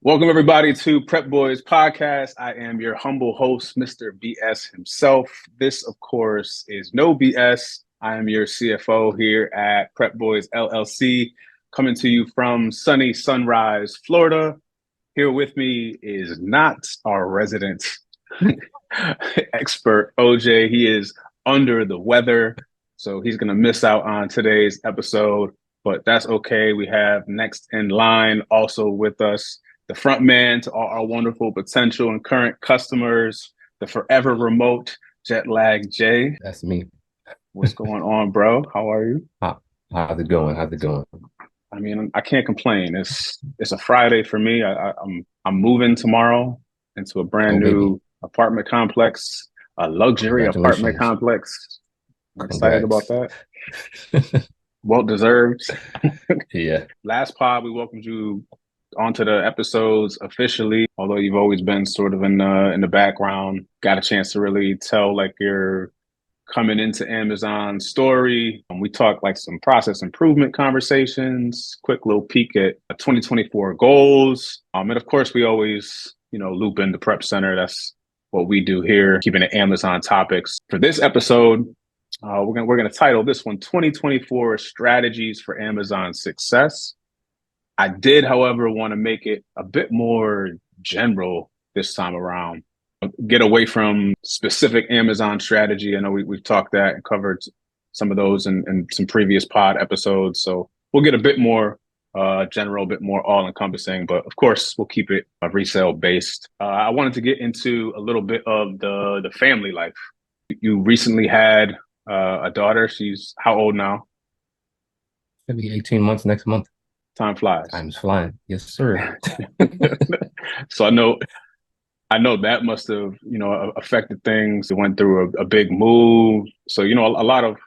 Welcome, everybody, to Prep Boyz podcast. I am your humble host, Mr. BS himself. This, of course, is no BS. I am your CFO here at Prep Boyz LLC, coming to you from sunny Sunrise, Florida. Here with me is not our resident expert, OJ. He is under the weather, so he's going to miss out on today's episode, but that's okay. We have next in line also with us, the front man to all our wonderful potential and current customers, the forever remote jet lag Jay. That's me. What's going on, bro? How are you? How's it going? How's it going? I mean, I can't complain. It's a Friday for me. I'm moving tomorrow into a brand new apartment complex, a luxury apartment complex. I'm excited about that. Well deserved. Yeah. Last pod, we welcomed you onto the episodes officially, although you've always been sort of in the background. Got a chance to really tell like your coming into Amazon story. We talked like some process improvement conversations, quick little peek at 2024 goals. And of course, we always, loop in the Prep Center. That's what we do here, keeping it Amazon topics. For this episode, we're gonna title this one 2024 Strategies for Amazon Success. I did, however, want to make it a bit more general this time around. Get away from specific Amazon strategy. I know we've talked that and covered some of those in some previous pod episodes. So we'll get a bit more general, a bit more all-encompassing, but of course, we'll keep it resale-based. I wanted to get into a little bit of the family life. You recently had a daughter. She's how old now? It'll be 18 months next month. Time flies. Time's flying. Yes, sir. So I know that must have, affected things. It went through a big move. So, a lot of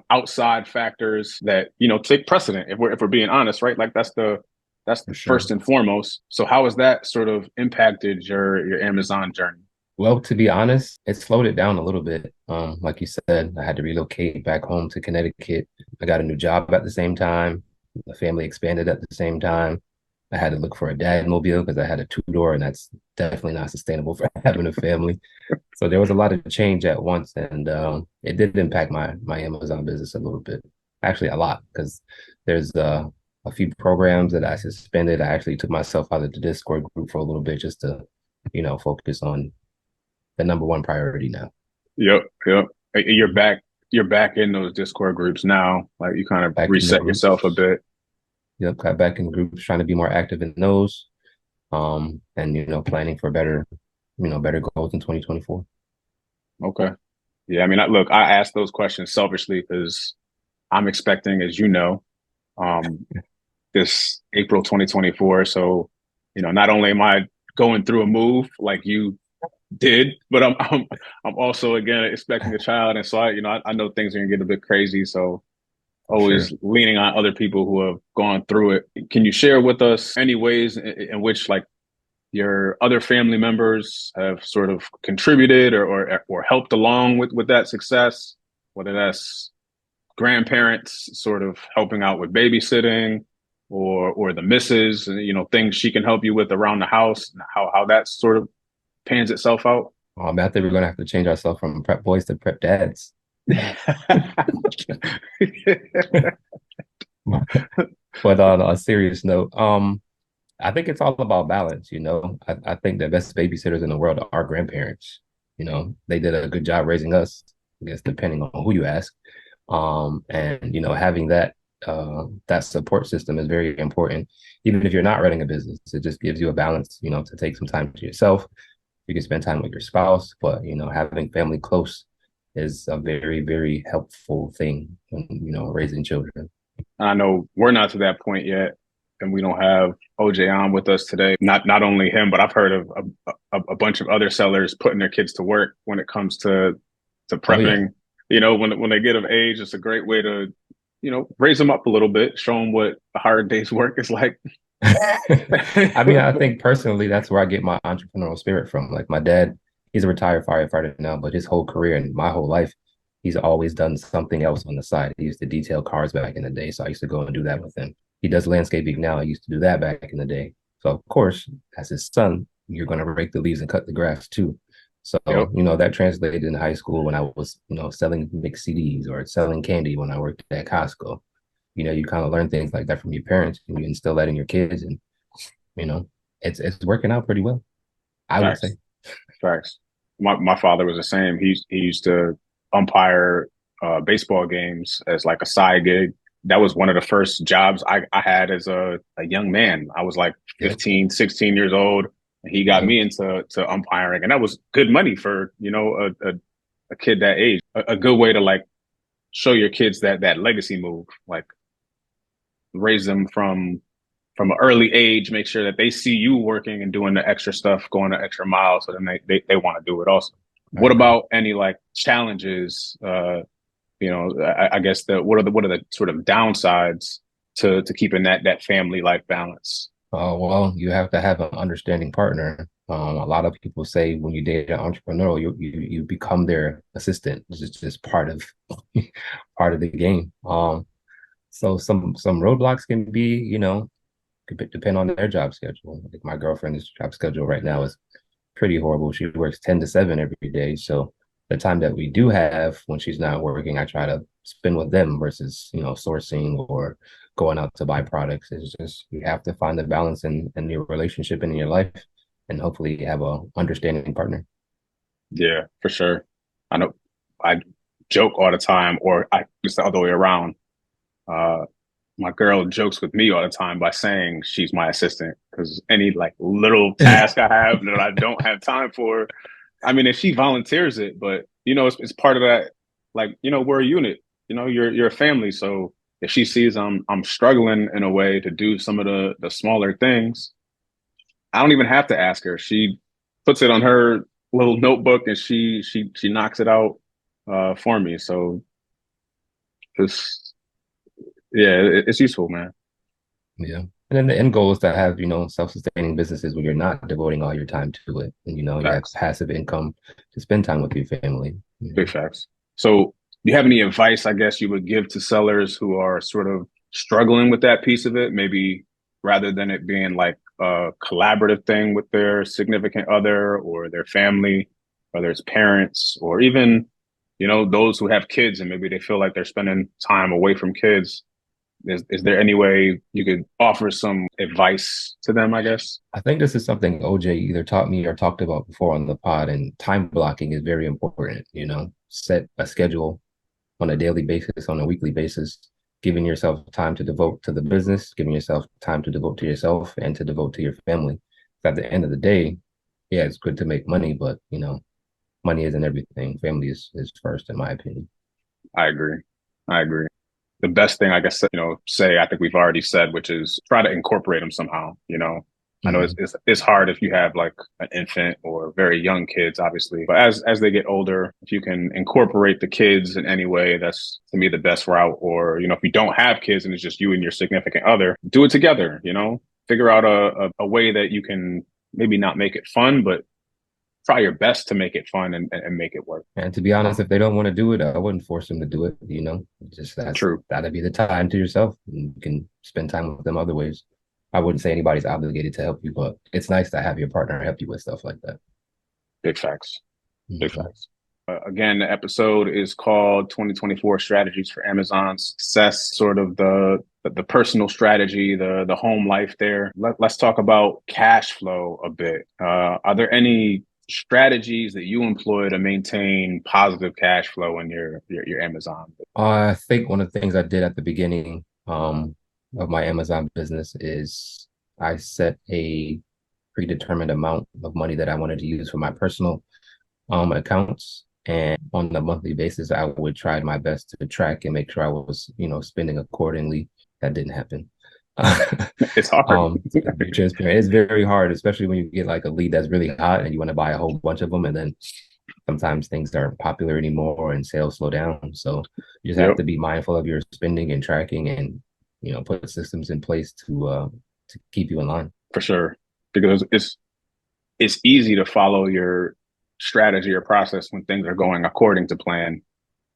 outside factors that, take precedent if we're being honest, right? Like that's the first and foremost. So how has that sort of impacted your Amazon journey? Well, to be honest, it slowed it down a little bit. Like you said, I had to relocate back home to Connecticut. I got a new job at the same time. The family expanded at the same time. I had to look for a dad mobile because I had a two-door, and that's definitely not sustainable for having a family. So there was a lot of change at once, and it did impact my Amazon business a little bit. Actually, a lot, because there's a few programs that I suspended. I actually took myself out of the Discord group for a little bit just to, focus on the number one priority now. Yep. You're back in those Discord groups now. Like you kind of reset yourself a bit. Yep, got back in groups, trying to be more active in those, and planning for better goals in 2024. Okay, yeah. I mean, I asked those questions selfishly because I'm expecting, as you know, this April 2024. So, not only am I going through a move like you did, but I'm also again expecting a child, and so I know things are gonna get a bit crazy. So. Always leaning on other people who have gone through it. Can you share with us any ways in which like your other family members have sort of contributed or helped along with that success, whether that's grandparents sort of helping out with babysitting or the missus, things she can help you with around the house, and how that sort of pans itself out? I think we're going to have to change ourselves from prep boys to prep dads. But on a serious note, I think it's all about balance. I think the best babysitters in the world are grandparents. They did a good job raising us, I guess, depending on who you ask. And having that support system is very important. Even if you're not running a business, it just gives you a balance, to take some time to yourself. You can spend time with your spouse, but having family close is a very, very helpful thing when, raising children. I know we're not to that point yet, and we don't have OJ on with us today. Not only him, but I've heard of a bunch of other sellers putting their kids to work when it comes to prepping. Oh, yeah. When they get of age, it's a great way to, raise them up a little bit, show them what a hard day's work is like. I mean, I think personally, that's where I get my entrepreneurial spirit from. Like my dad, he's a retired firefighter now, but his whole career and my whole life, he's always done something else on the side. He used to detail cars back in the day, so I used to go and do that with him. He does landscaping now. I used to do that back in the day. So of course, as his son, you're going to rake the leaves and cut the grass too. So, Yep. that translated in high school when I was, selling mixed CDs or selling candy when I worked at Costco. You kind of learn things like that from your parents and you instill that in your kids. And, you know, it's working out pretty well, I would say. Facts. Facts. My father was the same. He used to umpire baseball games as like a side gig. That was one of the first jobs I had as a young man. I was like Yep. 15, 16 years old. And he got Yep. me into umpiring, and that was good money for a kid that age. A good way to like show your kids that legacy move, like raise them from an early age, make sure that they see you working and doing the extra stuff, going the extra mile, so then they want to do it also. I What agree. about any like challenges? I guess what are the sort of downsides to keeping that family life balance? Well, you have to have an understanding partner. A lot of people say when you date an entrepreneur, you become their assistant. This is just part of part of the game. So some roadblocks can be, could depend on their job schedule. Like my girlfriend's job schedule right now is pretty horrible. She works 10 to 7 every day. So the time that we do have when she's not working, I try to spend with them versus, sourcing or going out to buy products. It's just you have to find the balance in your relationship and in your life and hopefully have a understanding partner. Yeah, for sure. I know I joke all the time, or it's the other way around. Uh, my girl jokes with me all the time by saying she's my assistant because any like little task I have that I don't have time for, I mean, if she volunteers it, but it's part of that. Like, we're a unit. You're a family. So if she sees I'm struggling in a way to do some of the smaller things, I don't even have to ask her. She puts it on her little notebook and she knocks it out for me. So it's yeah, it's useful, man. Yeah. And then the end goal is to have, self-sustaining businesses where you're not devoting all your time to it. And, you have Facts. passive income to spend time with your family. Big facts. So, do you have any advice, I guess, you would give to sellers who are sort of struggling with that piece of it? Maybe rather than it being like a collaborative thing with their significant other or their family, whether it's parents or even, those who have kids and maybe they feel like they're spending time away from kids. Is there any way you could offer some advice to them, I guess? I think this is something OJ either taught me or talked about before on the pod, and time blocking is very important. Set a schedule on a daily basis, on a weekly basis, giving yourself time to devote to the business, giving yourself time to devote to yourself and to devote to your family. At the end of the day, yeah, it's good to make money, but money isn't everything. Family is first, in my opinion. I agree. I agree. The best thing I guess say I think we've already said, which is try to incorporate them somehow. I know Mhm. it's hard if you have like an infant or very young kids, obviously, but as they get older, if you can incorporate the kids in any way, that's to me the best route. Or if you don't have kids and it's just you and your significant other, do it together. Figure out a way that you can maybe not make it fun, but try your best to make it fun and make it work. And to be honest, if they don't want to do it, I wouldn't force them to do it. Just True. that'd be the time to yourself. And you can spend time with them other ways. I wouldn't say anybody's obligated to help you, but it's nice to have your partner help you with stuff like that. Big facts. Big Mhm. facts. Again, the episode is called 2024 Strategies for Amazon Success, sort of the personal strategy, the home life there. Let's talk about cash flow a bit. Are there any strategies that you employ to maintain positive cash flow in your Amazon? I think one of the things I did at the beginning of my Amazon business is I set a predetermined amount of money that I wanted to use for my personal accounts. And on a monthly basis, I would try my best to track and make sure I was, spending accordingly. That didn't happen. It's hard. To be transparent, it's very hard, especially when you get like a lead that's really hot and you want to buy a whole bunch of them, and then sometimes things aren't popular anymore and sales slow down. So you just have Yep, to be mindful of your spending and tracking, and put systems in place to keep you in line. for sure. Because it's easy to follow your strategy or process when things are going according to plan,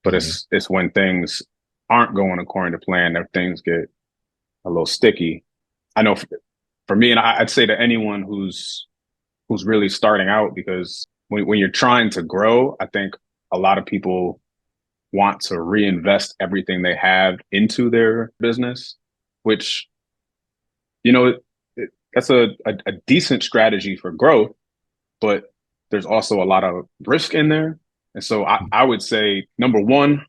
but Mm-hmm. it's when things aren't going according to plan that things get a little sticky. I know for for me, and I'd say to anyone who's really starting out, because when you're trying to grow, I think a lot of people want to reinvest everything they have into their business, which, you know, that's a decent strategy for growth, but there's also a lot of risk in there. And so I would say, number one,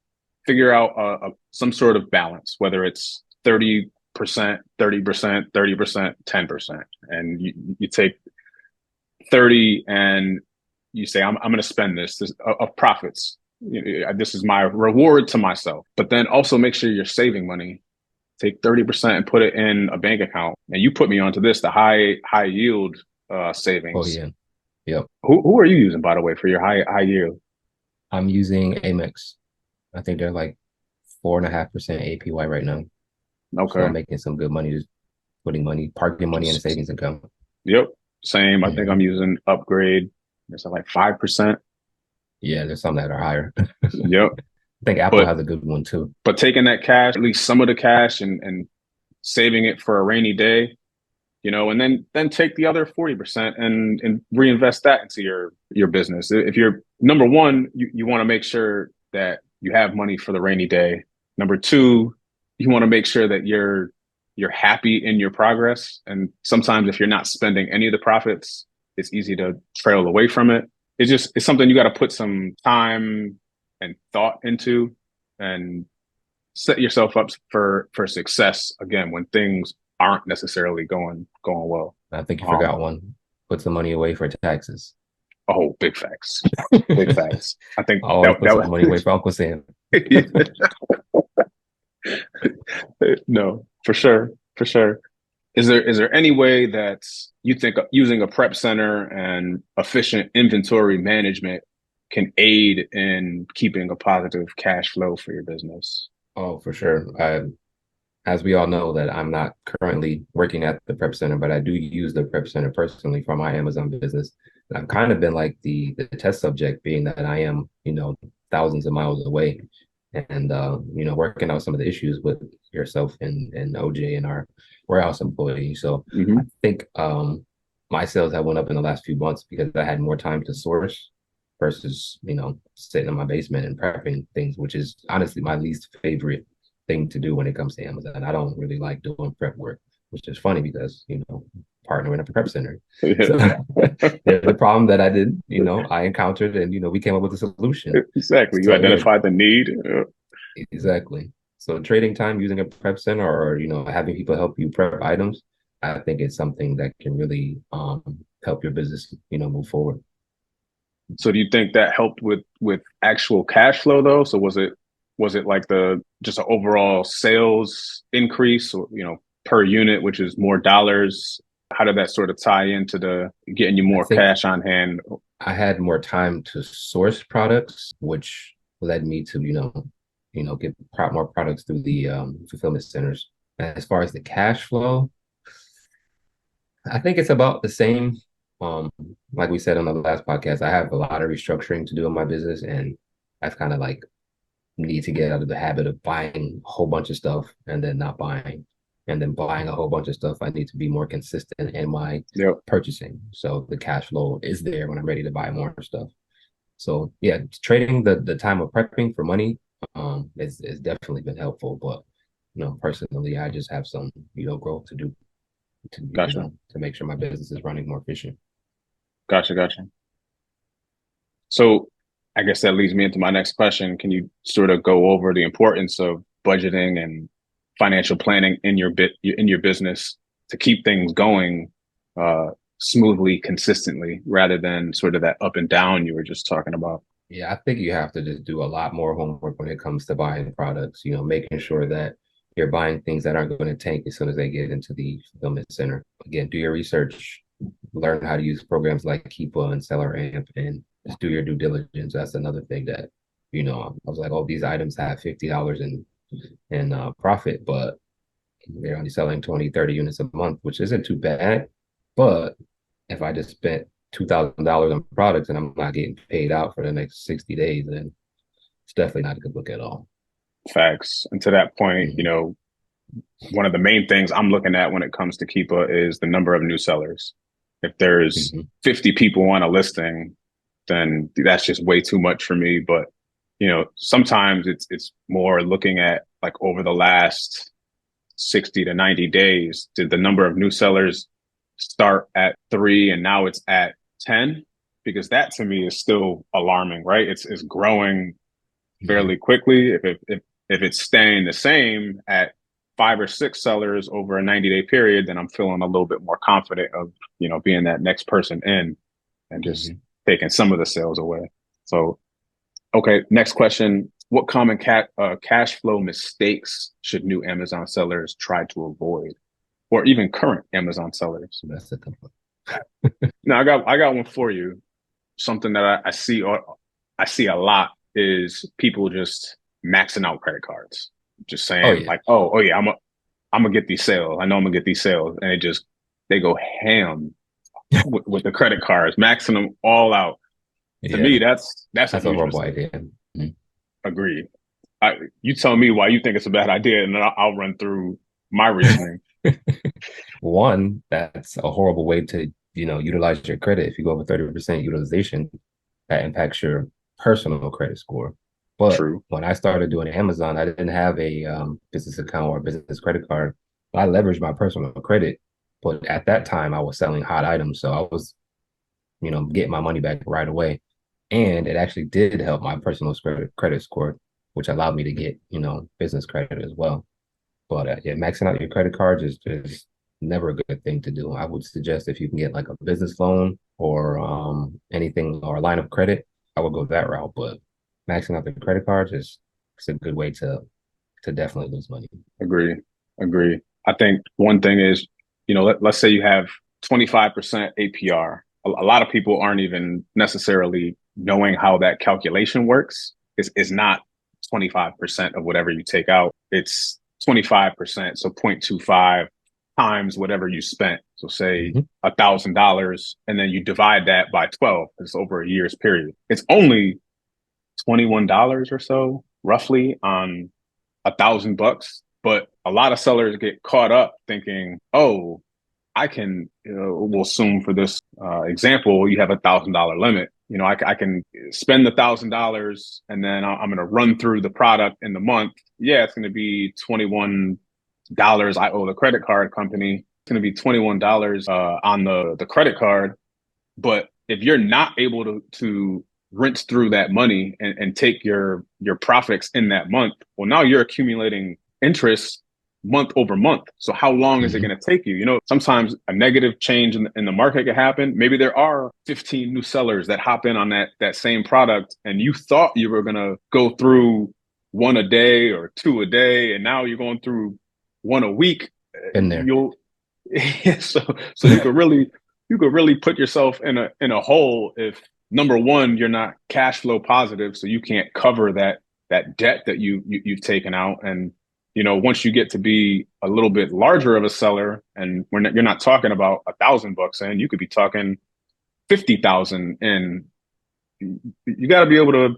figure out some sort of balance, whether it's 30%, 30%, 30%, 10%. And you take 30 and you say, I'm going to spend this of profits. This is my reward to myself. But then also make sure you're saving money. Take 30% and put it in a bank account. And you put me onto this, the high yield Oh savings. yeah. Yep. Who are you using, by the way, for your high yield? I'm using Amex. I think they're like 4.5% APY right now. So I'm Okay. making some good money just putting money, parking money in a savings account. Yep. Same. I think I'm Hmm. using Upgrade. It's like 5%. Yeah, there's some that are higher. I Yep. think Apple But has a good one too. taking that cash, at least some of the cash, and saving it for a rainy day, and then take the other 40% and reinvest that into your business. If you're number one, you want to make sure that you have money for the rainy day. Number two, you want to make sure that you're happy in your progress. And sometimes if you're not spending any of the profits, it's easy to trail away from it. It's something you got to put some time and thought into, and set yourself up for success again when things aren't necessarily going well. I think you forgot Um, one. Put some money away for taxes. oh, big facts, big facts. I think Always that put some money away that for Uncle Sam. no, for sure, for sure. Is there any way that you think using a prep center and efficient inventory management can aid in keeping a positive cash flow for your business? Oh, for sure. As we all know that I'm not currently working at the prep center, but I do use the prep center personally for my Amazon business. And I've kind of been like the test subject, being that I am, thousands of miles away, and working out some of the issues with yourself and OJ and our warehouse employee. So I Hmm. think my sales have went up in the last few months because I had more time to source versus sitting in my basement and prepping things, which is honestly my least favorite thing to do when it comes to Amazon. I don't really like doing prep work, which is funny because, partnering at the prep center. So there's a problem that I encountered and, we came up with a solution. Exactly. You So yeah, identified the need. exactly. So trading time using a prep center or, having people help you prep items, I think it's something that can really help your business, move forward. So do you think that helped with actual cash flow though? So was it like the just an overall sales increase, or per unit, which is more dollars? How did that sort of tie into the getting you I more think cash on hand? I had more time to source products, which led me to, get more products through the fulfillment centers. And as far as the cash flow, I think it's about the same. Um, like we said on the last podcast, I have a lot of restructuring to do in my business, and I've kind of like need to get out of the habit of buying a whole bunch of stuff and then not buying, and then buying a whole bunch of stuff. I need to be more consistent in my Yep. purchasing, so the cash flow is there when I'm ready to buy more stuff. So yeah, trading the time of prepping for money is definitely been helpful. But personally, I just have some growth to do Gotcha. to make sure my business is running more efficient. Gotcha. Gotcha. So I guess that leads me into my next question. Can you sort of go over the importance of budgeting and financial planning in your business to keep things going uh, smoothly, consistently, rather than sort of that up and down you were just talking about? Yeah, I think you have to just do a lot more homework when it comes to buying products, making sure that you're buying things that aren't going to tank as soon as they get into the fulfillment center. Again, do your research, learn how to use programs like Keepa and Seller Amp, and just do your due diligence. That's another thing that, I was like, oh, these items have $50 in profit, but they're only selling 20, 30 units a month, which isn't too bad. But if I just spent $2,000 on products and I'm not getting paid out for the next 60 days, then it's definitely not a good look at all. Facts. And to that point, Mhm. one of the main things I'm looking at when it comes to Keepa is the number of new sellers. If there's Mhm. 50 people on a listing, then that's just way too much for me. But sometimes it's more looking at like over the last 60 to 90 days, did the number of new sellers start at 3 and now it's at 10? Because that to me is still alarming, right? It's growing Mhm. fairly quickly. If it's staying the same at 5 or 6 sellers over a 90-day period, then I'm feeling a little bit more confident of being that next person in and just Mhm. taking some of the sales away. So, okay, next question. What common cash flow mistakes should new Amazon sellers try to avoid, or even current Amazon sellers? That's a tough one. Now, I got one for you. Something that I see a lot is people just maxing out credit cards, just Oh saying yeah. like, oh yeah, I'm gonna get these sales. I know I'm gonna get these sales, and they go ham with the credit cards, maxing them all out. To me, Yeah. that's a That's a huge horrible mistake. idea. Mhm. Agree. You tell me why you think it's a bad idea, and then I'll run through my reasoning. One, that's a horrible way to, utilize your credit. If you go over 30% utilization, that impacts your personal credit score. But True. when I started doing Amazon, I didn't have a business account or a business credit card. I leveraged my personal credit, but at that time I was selling hot items, so I was, getting my money back right away, and it actually did help my personal credit score, which allowed me to get, business credit as well. But yeah, maxing out your credit cards is just never a good thing to do. I would suggest if you can get like a business loan or anything or a line of credit, I would go that route. But maxing out the credit cards is it's a good way to definitely lose money. Agree. Agree. I think one thing is, let's say you have 25% APR. A lot of people aren't even necessarily knowing how that calculation works. It's not 25% of whatever you take out. It's 25%. So 0.25 times whatever you spent. So say Mm-hmm. $1,000, and then you divide that by 12. It's over a year's period. It's only $21 or so, roughly, on $1,000. But a lot of sellers get caught up thinking, oh, I can, we'll assume for this example, you have $1,000 limit. I can spend $1,000 and then I'm going to run through the product in the month. Yeah, it's going to be $21 I owe the credit card company. It's going to be $21 on the credit card. But if you're not able to rinse through that money and take your profits in that month, well, now you're accumulating interest month over month. So how long is it Mm-hmm. going to take you? Sometimes a negative change in the market could happen. Maybe there are 15 new sellers that hop in on that same product, and you thought you were going to go through one a day or two a day, and now you're going through one a week. Been there. You'll so you could really put yourself in a hole if, number one, you're not cash flow positive, so you can't cover that debt that you've taken out. And once you get to be a little bit larger of a seller, and you're not talking about $1,000 in, you could be talking 50,000 in. You got to be able to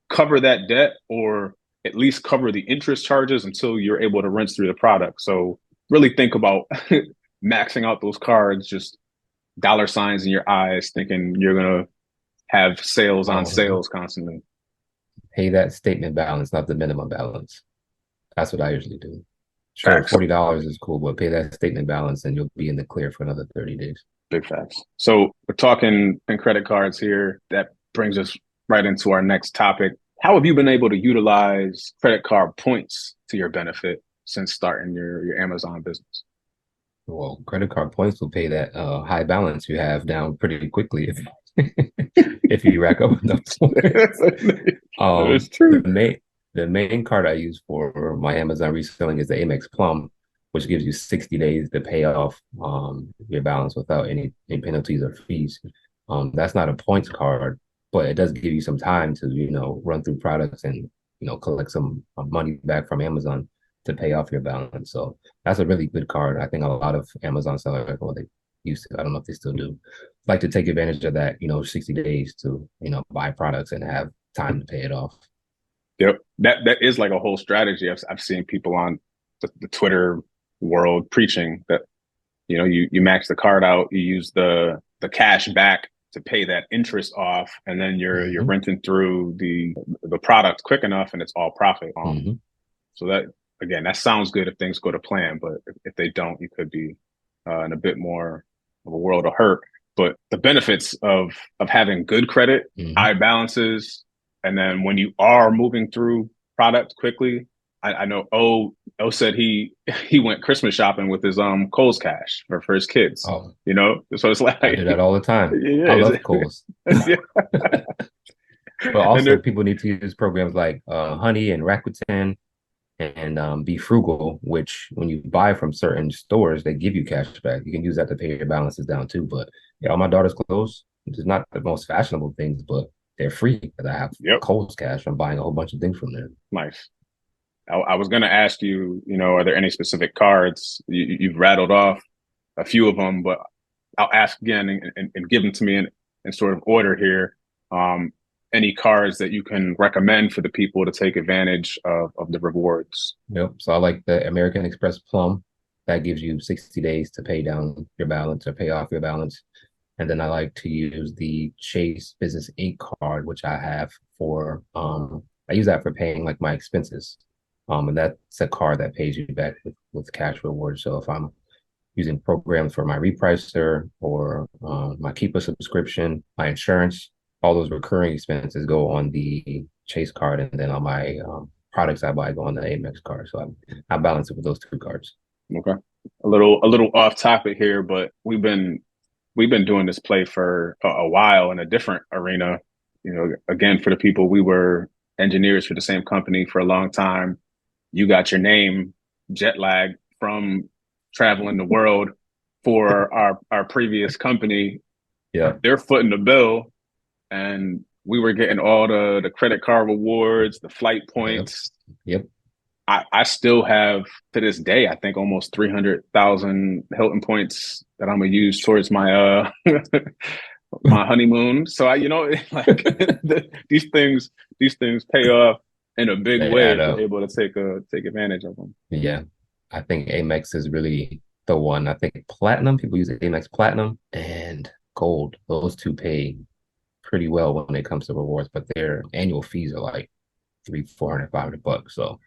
cover that debt, or at least cover the interest charges until you're able to rinse through the product. So really think about maxing out those cards, just dollar signs in your eyes, thinking you're gonna have sales on Um, sales constantly. Pay that statement balance, not the minimum balance. That's what I usually do. Sure, Facts. $40 is cool, but pay that statement balance and you'll be in the clear for another 30 days. Big facts. So we're talking in credit cards here. That brings us right into our next topic. How have you been able to utilize credit card points to your benefit since starting your Amazon business? Well, credit card points will pay that high balance you have down pretty quickly if if you rack up enough points. That is The true. main card I use for my Amazon reselling is the Amex Plum, which gives you 60 days to pay off your balance without any penalties or fees. That's not a points card, but it does give you some time to, run through products and, collect some money back from Amazon to pay off your balance. So that's a really good card. I think a lot of Amazon sellers, well, they used to, I don't know if they still do, like to take advantage of that, 60 days to, buy products and have time to pay it off. Yep. That is like a whole strategy I've seen people on. the Twitter world preaching that, you max the card out, you use the cash back to pay that interest off, and then you're Hmm. renting through the product quick enough, and it's all profit. Hmm. So that, again, that sounds good if things go to plan, but if they don't, you could be in a bit more of a world of hurt. But the benefits of having good credit, Hmm. high balances, and then when you are moving through product quickly, I know O said he went Christmas shopping with his Kohl's cash for his kids. Oh, So it's like I do that all the time. I yeah, love Kohl's. yeah, But and also, they're people need to use programs like Honey and Rakuten and Be Frugal, which when you buy from certain stores, they give you cash back. You can use that to pay your balances down too. But yeah, all my daughter's clothes, it's not the most fashionable things, but they're free because I have yep, Kohl's cash from buying a whole bunch of things from there. nice. I was going to ask you, are there any specific cards? You've rattled off a few of them, but I'll ask again and give them to me in sort of order here. Um, any cards that you can recommend for the people to take advantage of the rewards? Yep. So I like the American Express Plum. That gives you 60 days to pay down your balance or pay off your balance. And then I like to use the Chase Business Inc. card, which I have for I use that for paying like my expenses. And that's a card that pays you back with cash rewards. So if I'm using programs for my repricer or my Keeper subscription, my insurance, all those recurring expenses go on the Chase card, and then on my products I buy go on the Amex card. So I balance it with those two cards. Okay, a little off topic here, but we've been doing this play for a while in a different arena. Again, for the people, we were engineers for the same company for a long time. You got your name jet lagged from traveling the world for our previous company. Yeah. They're footing the bill, and we were getting all the credit card rewards, the flight Yep. points. Yep. I still have to this day, I think almost 300,000 Hilton points that I'm gonna use towards my my honeymoon. So like these things pay off in a big They way add if you're up. able to take advantage of them. Yeah. I think Amex is really the one. I think Platinum, people use Amex Platinum and Gold. Those two pay pretty well when it comes to rewards, but their annual fees are like 300, 400, $500. So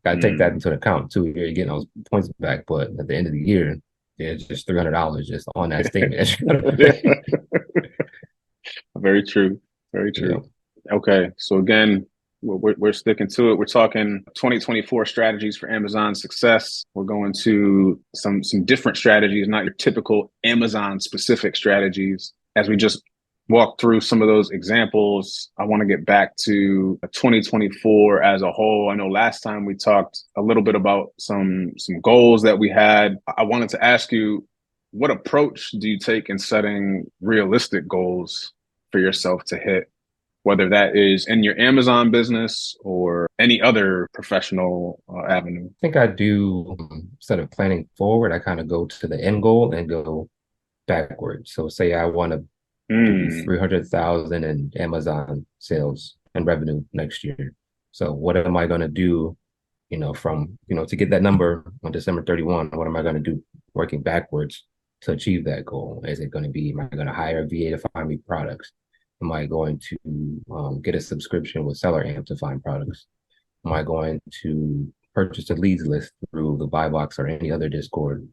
gotta take that Mm. into account too. You're getting those points back, but at the end of the year, there's just $300 just on that statement. Very true. Very Yeah. true. Okay, so again, we're sticking to it. We're talking 2024 strategies for Amazon success. We're going to some different strategies, not your typical Amazon specific strategies. As we just walk through some of those examples, I want to get back to 2024 as a whole. I know last time we talked a little bit about some goals that we had. I wanted to ask you, what approach do you take in setting realistic goals for yourself to hit, whether that is in your Amazon business or any other professional avenue? I think I do instead of planning forward, I kind of go to the end goal and go backwards. So say I want to do Mm, 300,000 in Amazon sales and revenue next year. So what am I going to do, to get that number on December 31? What am I going to do working backwards to achieve that goal? Is it going to be, am I going to hire a VA to find me products? Am I going to get a subscription with Seller Amp to find products? Am I going to purchase a leads list through the buy box or any other Discord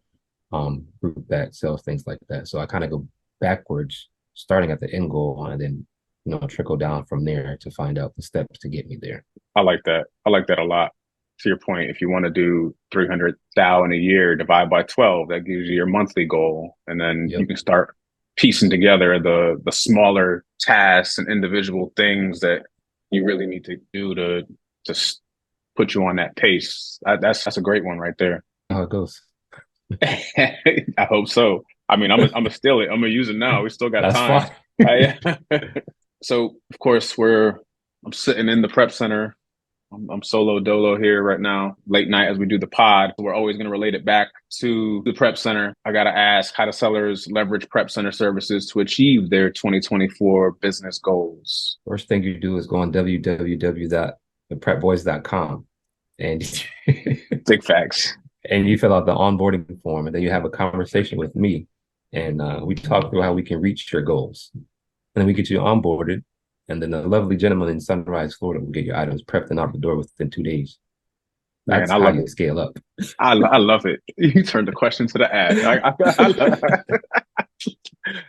group that sells things like that? So I kind of go backwards, starting at the end goal, and then trickle down from there to find out the steps to get me there. I like that. I like that a lot. To your point, if you want to do 300,000 a year, divide by 12, that gives you your monthly goal. And then you Yep. can start piecing together the smaller tasks and individual things that you really need to do to put you on that pace. That's a great one right there. How it goes. I hope so. I mean, I'm gonna steal it. I'm gonna use it now. We still got That's time. fine. I, so of course I'm sitting in the prep center. I'm solo dolo here right now, late night as we do the pod. We're always going to relate it back to the prep center. I got to ask, how do sellers leverage prep center services to achieve their 2024 business goals? First thing you do is go on www.theprepboys.com and Big facts. And you fill out the onboarding form, and then you have a conversation with me, and we talk through how we can reach your goals, and then we get you onboarded, and then the lovely gentleman in Sunrise, Florida, will get your items prepped and out the door within 2 days. Man, That's I how love you it. scale up. I love it. You turned the question to the ad. Like,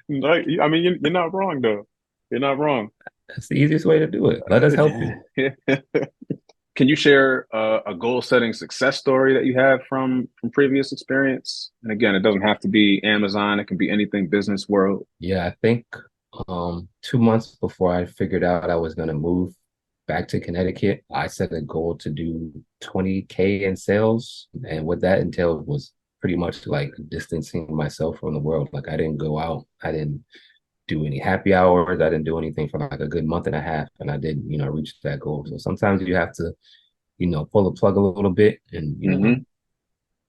I mean, you're not wrong though. You're not wrong. That's the easiest way to do it. Let us help you. Can you share a goal setting success story that you have from previous experience? And again, it doesn't have to be Amazon. It can be anything business world. Yeah, I think 2 months before I figured out I was going to move back to Connecticut, I set a goal to do 20K in sales. And what that entailed was pretty much like distancing myself from the world. Like I didn't go out, I didn't do any happy hours, I didn't do anything for like a good month and a half. And I didn't, reach that goal. So sometimes you have to, pull the plug a little bit and, Hmm.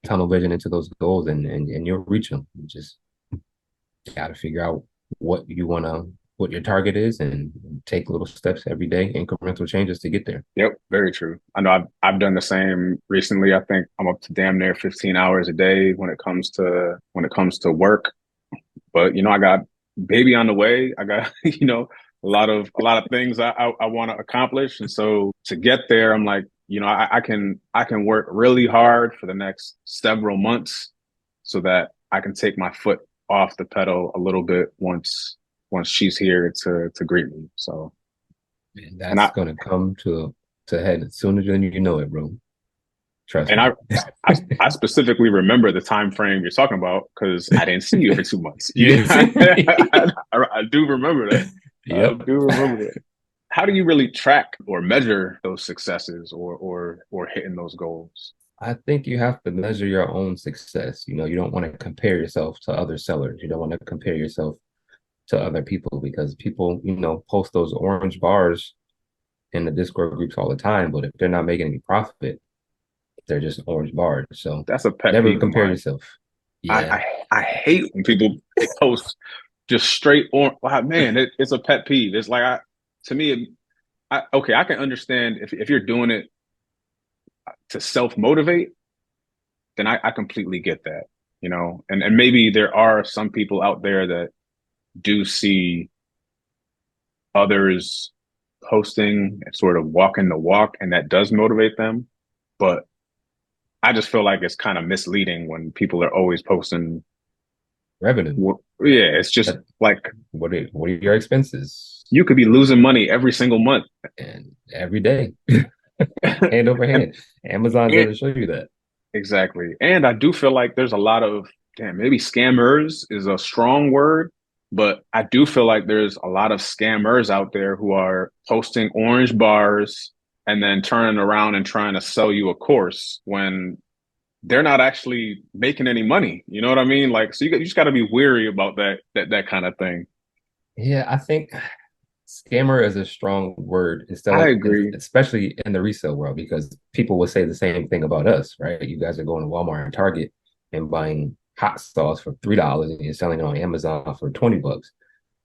tunnel vision into those goals and you'll reach them. You just got to figure out what your target is and take little steps every day, incremental changes to get there. Yep, very true. I know I've done the same recently. I think I'm up to damn near 15 hours a day when it comes to work. But I got baby on the way. I got a lot of things I want to accomplish, and so to get there, I'm like, I can work really hard for the next several months so that I can take my foot off the pedal a little bit once she's here to greet me. So, And and that's I gonna come to head as soon as you know it, bro. Trust and me. I specifically remember the time frame you're talking about because I didn't see you for 2 months. You didn't see me? I do remember that. I Yep. do remember that. How do you really track or measure those successes or hitting those goals? I think you have to measure your own success. You don't want to compare yourself to other sellers. You don't want to compare yourself to other people because people, post those orange bars in the Discord groups all the time, but if they're not making any profit, they're just orange bars. So That's a pet never peeve of compare mine. yourself. I Yeah. I, I hate when people post just straight on. Wow, man, it's a pet peeve. It's like to me, okay, I can understand if you're doing it to self motivate, then I completely get that, and maybe there are some people out there that do see others posting and sort of walking the walk, and that does motivate them. But I just feel like it's kind of misleading when people are always posting. Revenue. Yeah, it's just But like what are your expenses? you could be losing money every single month. And every day, hand over and, hand. Amazon's and going to show you that. exactly. And I do feel like there's a lot of, damn, maybe scammers is a strong word, but I do feel like there's a lot of scammers out there who are posting orange bars and then turning around and trying to sell you a course when they're not actually making any money. You know what I mean? Like, so you just got to be weary about that kind of thing. Yeah, I think scammer is a strong word instead I of, agree. especially in the resale world, because people will say the same thing about us, right? You guys are going to Walmart and Target and buying hot sauce for $3 and you're selling it on Amazon for $20.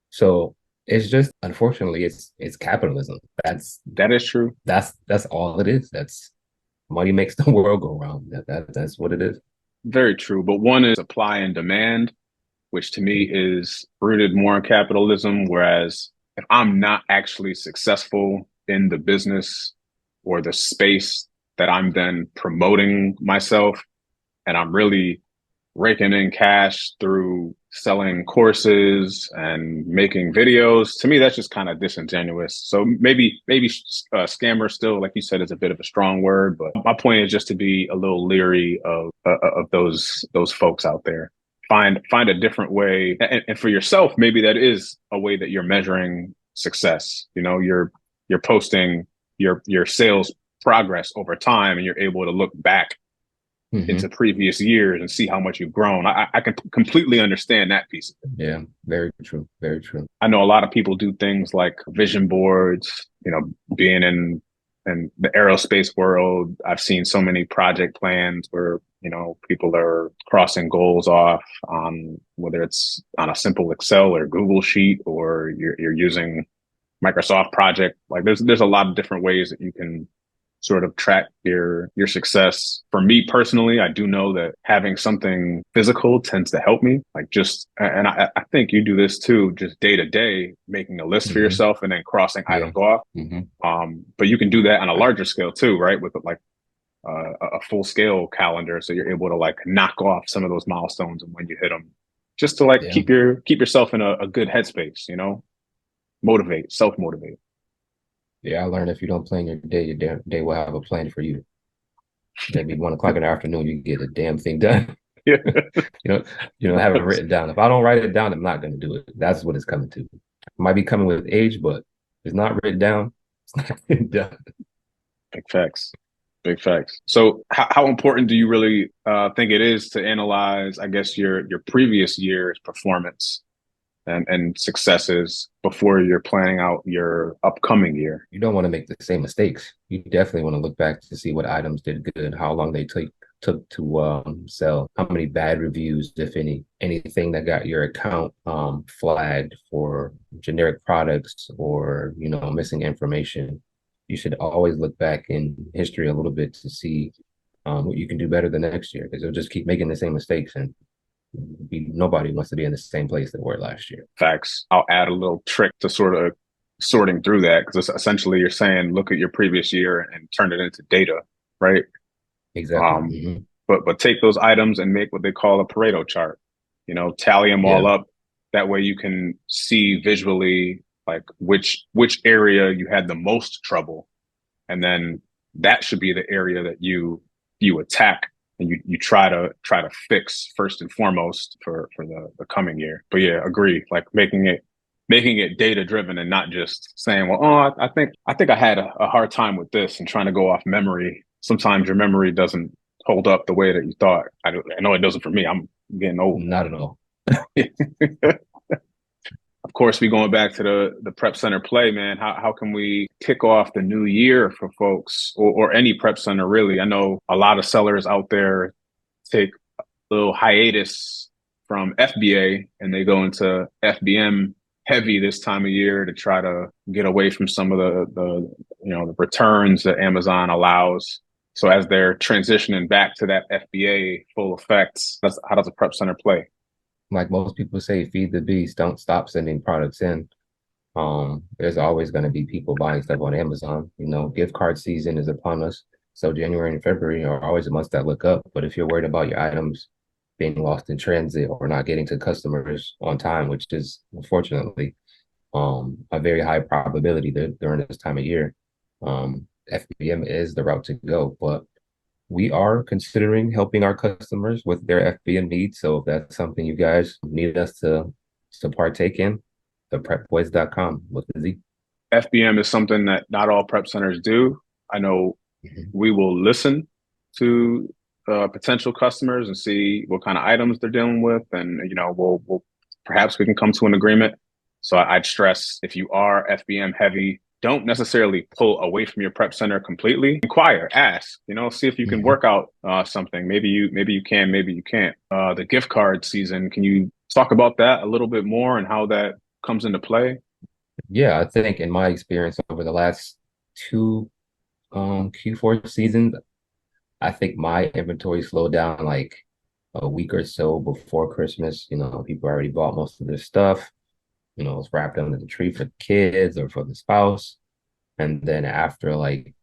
So it's just unfortunately it's capitalism. That is true. That's all it is. That's money makes the world go round. That's what it is. Very true. But one is supply and demand, which to me is rooted more in capitalism. Whereas if I'm not actually successful in the business or the space that I'm then promoting myself, and I'm really raking in cash through selling courses and making videos, to me that's just kind of disingenuous. So maybe scammer still, like you said, is a bit of a strong word, but my point is just to be a little leery of those folks out there. Find a different way, and for yourself, maybe that is a way that you're measuring success. You're posting your sales progress over time, and you're able to look back Hmm. into previous years and see how much you've grown. I can completely understand that piece. Yeah, very true. Very true. I know a lot of people do things like vision boards, being in the aerospace world. I've seen so many project plans where, people are crossing goals off on whether it's on a simple Excel or Google sheet, or you're using Microsoft project. Like there's a lot of different ways that you can sort of track your success. For me personally, I do know that having something physical tends to help me. Like just, and I think you do this too, just day to day, making a list for Hmm. yourself and then crossing Yeah. items off. Hmm. But you can do that on a larger scale too, right? With like a full scale calendar, so you're able to like knock off some of those milestones and when you hit them, just to like Yeah. keep yourself in a good headspace. Motivate, self motivate. Yeah. I learned if you don't plan your day will have a plan for you. Maybe 1 o'clock in the afternoon, you get a damn thing done. Yeah, You know, you don't have it written down. If I don't write it down, I'm not going to do it. That's what it's coming to. It might be coming with age, but if it's not written down, it's not written down. big facts. Big facts. So, how important do you really think it is to analyze, I guess, your previous year's performance and successes before you're planning out your upcoming year? You don't want to make the same mistakes. You definitely want to look back to see what items did good, how long they took to sell, how many bad reviews, if any, anything that got your account flagged for generic products or missing information. You should always look back in history a little bit to see what you can do better the next year because you'll just keep making the same mistakes and nobody wants to be in the same place they were last year. Facts. I'll add a little trick to sort of sorting through that because essentially you're saying look at your previous year and turn it into data, right? Exactly. Um, but take those items and make what they call a Pareto chart. Tally them all Yeah. up. That way you can see visually like which area you had the most trouble, and then that should be the area that you attack and you try to fix first and foremost for the coming year. But yeah, agree. Like making it data driven and not just saying, well, oh, I think I had a hard time with this and trying to go off memory. Sometimes your memory doesn't hold up the way that you thought. I know it doesn't for me. I'm getting old. Not at all. Of course, we going back to the prep center play, man. How can we kick off the new year for folks or any prep center really? I know a lot of sellers out there take a little hiatus from FBA and they go into FBM heavy this time of year to try to get away from some of the returns that Amazon allows. So as they're transitioning back to that FBA full effects, how does a prep center play? Like most people say, feed the beast, don't stop sending products in. There's always going to be people buying stuff on Amazon. Gift card season is upon us. So January and February are always the months that look up. But if you're worried about your items being lost in transit or not getting to customers on time, which is unfortunately a very high probability that during this time of year, FBM is the route to go. But we are considering helping our customers with their FBM needs. So if that's something you guys need us to partake in, theprepboys.com with the Z. FBM is something that not all prep centers do. I know we will listen to potential customers and see what kind of items they're dealing with, and we'll perhaps we can come to an agreement. So I'd stress if you are FBM heavy, don't necessarily pull away from your prep center completely. Inquire, ask, see if you can Mm-hmm. work out something. Maybe you can, maybe you can't. The gift card season, can you talk about that a little bit more and how that comes into play? Yeah, I think in my experience over the last two Q4 seasons, I think my inventory slowed down like a week or so before Christmas. People already bought most of their stuff. It's wrapped under the tree for the kids or for the spouse. And then after like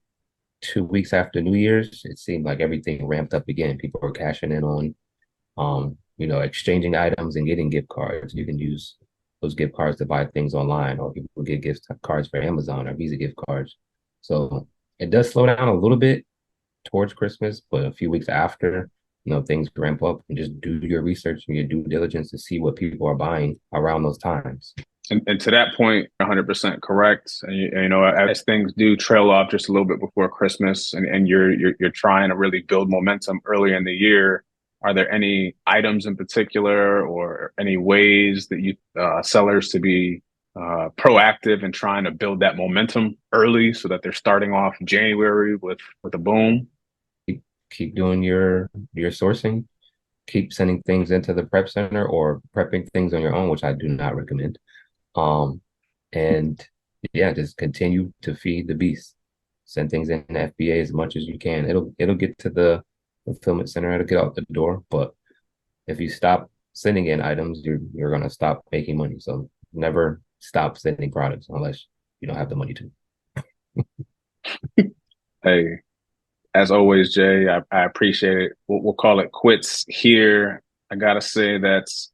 2 weeks after New Year's, it seemed like everything ramped up again. People were cashing in on exchanging items and getting gift cards. You can use those gift cards to buy things online, or people get gift cards for Amazon or Visa gift cards. So it does slow down a little bit towards Christmas, but a few weeks after, things ramp up and just do your research and your due diligence to see what people are buying around those times. And to that point, 100% correct. As things do trail off just a little bit before Christmas, and you're trying to really build momentum early in the year, are there any items in particular or any ways that you sellers to be proactive in trying to build that momentum early so that they're starting off January with a boom? Keep doing your sourcing, keep sending things into the prep center or prepping things on your own, which I do not recommend. Um, and yeah, just continue to feed the beast. Send things in the FBA as much as you can. It'll get to the fulfillment center. It'll get out the door. But if you stop sending in items, you're gonna stop making money. So never stop sending products unless you don't have the money to. Hey, as always, Jay, I appreciate it. We'll call it quits here. I gotta say that's,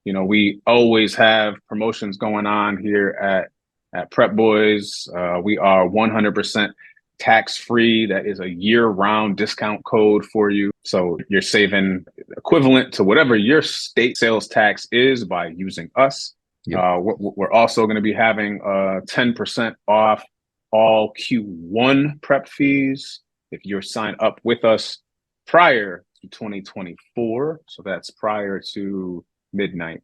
we always have promotions going on here at Prep Boys. We are 100% tax free. That is a year-round discount code for you. So you're saving equivalent to whatever your state sales tax is by using us. Yep. We're also going to be having 10% off all Q1 prep fees if you're signed up with us prior to 2024. So that's prior to midnight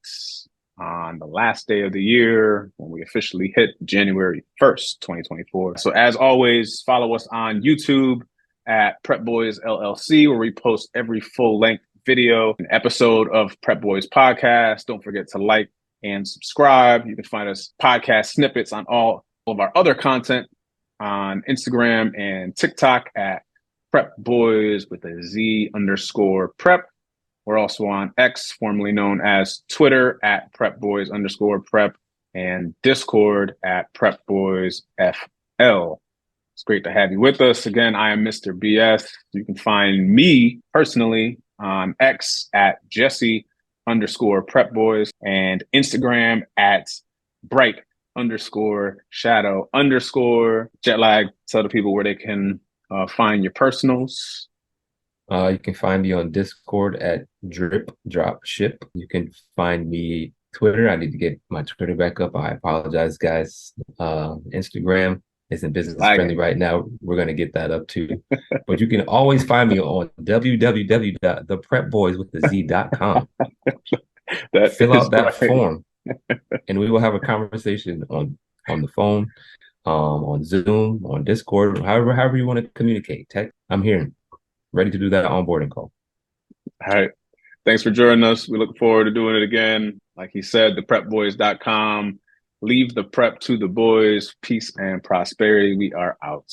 on the last day of the year when we officially hit January 1st, 2024. So as always, follow us on YouTube at Prep Boys LLC, where we post every full length video and episode of Prep Boys podcast. Don't forget to like and subscribe. You can find us podcast snippets on all of our other content on Instagram and TikTok at Prep Boys with a Z_prep. We're also on X, formerly known as Twitter, at Prep Boys _prep, and Discord at Prep Boys FL. It's great to have you with us. Again, I am Mr. BS. You can find me personally on X at Jesse_Prep Boys and Instagram at Bright_Shadow_ Jetlag. Tell the people where they can find your personals. You can find me on Discord at Drip Drop Ship. You can find me Twitter. I need to get my Twitter back up. I apologize, guys. Instagram isn't business friendly right now. We're going to get that up too. But you can always find me on www.theprepboyswithaz.com. Fill out that form, and we will have a conversation on the phone, on Zoom, on Discord, however you want to communicate. Text. I'm here, ready to do that onboarding call. All right. Thanks for joining us. We look forward to doing it again. Like he said, theprepboys.com. Leave the prep to the boys. Peace and prosperity. We are out.